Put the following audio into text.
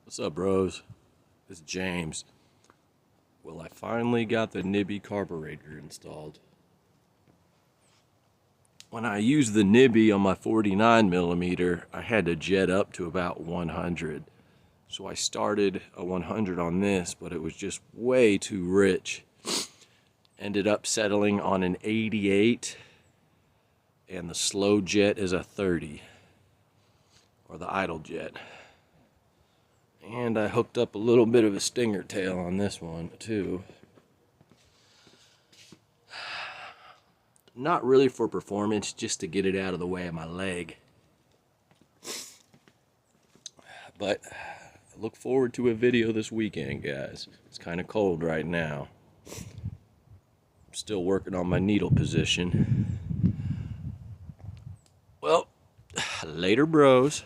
What's up, bros? It's James. Well, I finally got the NIBBI carburetor installed. When I used the NIBBI on my 49mm, I had to jet up to about 100. So I started a 100 on this, but it was just way too rich. Ended up settling on an 88, and the slow jet is a 30, or the idle jet. And I hooked up a little bit of a stinger tail on this one too. Not really for performance, just to get it out of the way of my leg. But I look forward to a video this weekend, guys. It's kind of cold right now. I'm still working on my needle position. Well, later, bros.